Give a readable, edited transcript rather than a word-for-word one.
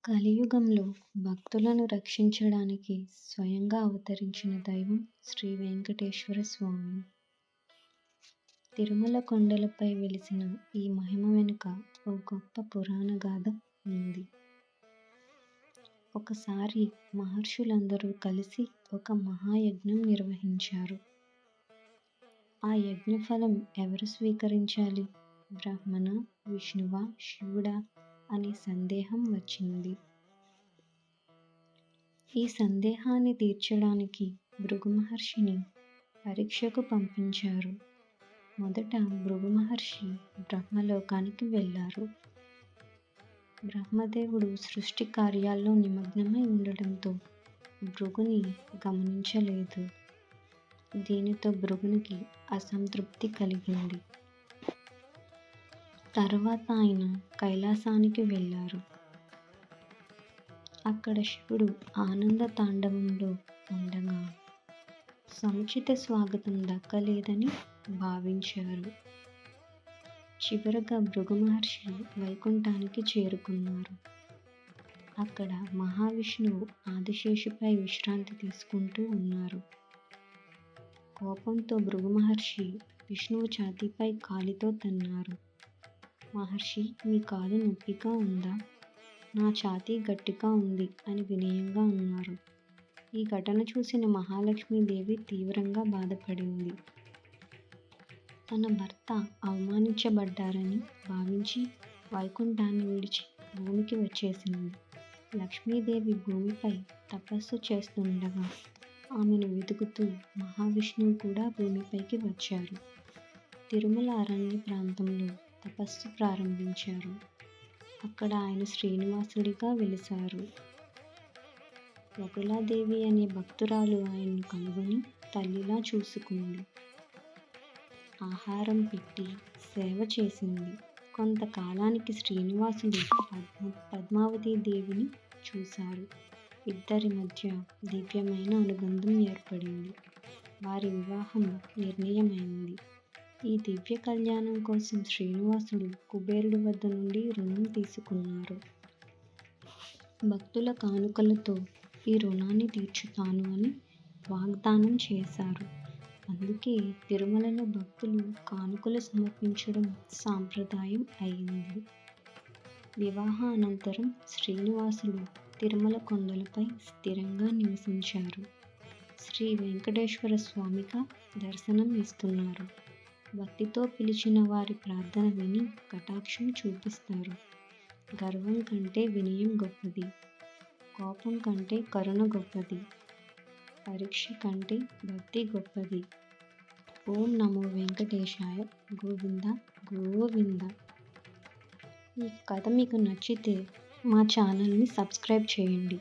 కలియుగంలో భక్తులను రక్షించడానికి స్వయంగా అవతరించిన దైవం శ్రీ వెంకటేశ్వర స్వామి. తిరుమల కొండలపై వెలిసిన ఈ మహిమ వెనుక ఓ గొప్ప పురాణ గాథ ఉంది. ఒకసారి మహర్షులందరూ కలిసి ఒక మహాయజ్ఞం నిర్వహించారు. ఆ యజ్ఞఫలం ఎవరు స్వీకరించాలి? బ్రహ్మణ, విష్ణువా, శివుడా అనే సందేహం వచ్చింది. ఈ సందేహాన్ని తీర్చడానికి భృగు మహర్షిని పరీక్షకు పంపించారు. మొదట భృగు మహర్షి బ్రహ్మలోకానికి వెళ్ళారు. బ్రహ్మదేవుడు సృష్టి కార్యాల్లో నిమగ్నమై ఉండడంతో భృగుని గమనించలేదు. దీనితో భృగునికి అసంతృప్తి కలిగింది. తర్వాత ఆయన కైలాసానికి వెళ్ళారు. అక్కడ శివుడు ఆనంద తాండవంలో ఉండగా సముచిత స్వాగతం దక్కలేదని భావించారు. చివరగా భృగు మహర్షి వైకుంఠానికి చేరుకున్నారు. అక్కడ మహావిష్ణువు ఆదిశేషుపై విశ్రాంతి తీసుకుంటూ ఉన్నారు. కోపంతో భృగు మహర్షి విష్ణువు ఛాతీపై కాలితో తన్నారు. మహర్షి, మీ కాలు నొప్పిగా ఉందా? నా ఛాతీ గట్టిగా ఉంది అని వినయంగా అన్నారు. ఈ ఘటన చూసిన మహాలక్ష్మీదేవి తీవ్రంగా బాధపడింది. తన భర్త అవమానించబడ్డారని భావించి వైకుంఠాన్ని విడిచి భూమికి వచ్చేసింది. లక్ష్మీదేవి భూమిపై తపస్సు చేస్తుండగా ఆమెను వెతుకుతూ మహావిష్ణువు కూడా భూమిపైకి వచ్చారు. తిరుమల అరణ్య ప్రాంతంలో తపస్సు ప్రారంభించారు. అక్కడ ఆయన శ్రీనివాసుడిగా వెలిశారు. వకులాదేవి అనే భక్తురాలు ఆయన్ను కనుగొని తల్లిలా చూసుకుంది. ఆహారం పెట్టి సేవ చేసింది. కొంతకాలానికి శ్రీనివాసుడు పద్మావతి దేవిని చూశారు. ఇద్దరి మధ్య దివ్యమైన అనుబంధం ఏర్పడింది. వారి వివాహం నిర్ణయమైంది. ఈ దివ్య కళ్యాణం కోసం శ్రీనివాసుడు కుబేరుడి వద్ద నుండి రుణం తీసుకున్నారు. భక్తుల కానుకలతో ఈ రుణాన్ని తీర్చుతాను అని వాగ్దానం చేశారు. అందుకే తిరుమలలో భక్తులు కానుకలు సమర్పించడం సాంప్రదాయం అయింది. వివాహ అనంతరం శ్రీనివాసుడు తిరుమల కొండలపై స్థిరంగా నివసించారు. శ్రీ వెంకటేశ్వర స్వామిగా దర్శనం ఇస్తున్నారు. భక్తితో పిలిచిన వారి ప్రార్థన విని కటాక్షం చూపిస్తారు. గర్వం కంటే వినయం గొప్పది. కోపం కంటే కరుణ గొప్పది. పరీక్ష కంటే భక్తి గొప్పది. ఓం నమో వెంకటేశాయ. గోవింద గోవింద. ఈ కథ మీకు నచ్చితే మా ఛానల్ని సబ్స్క్రైబ్ చేయండి.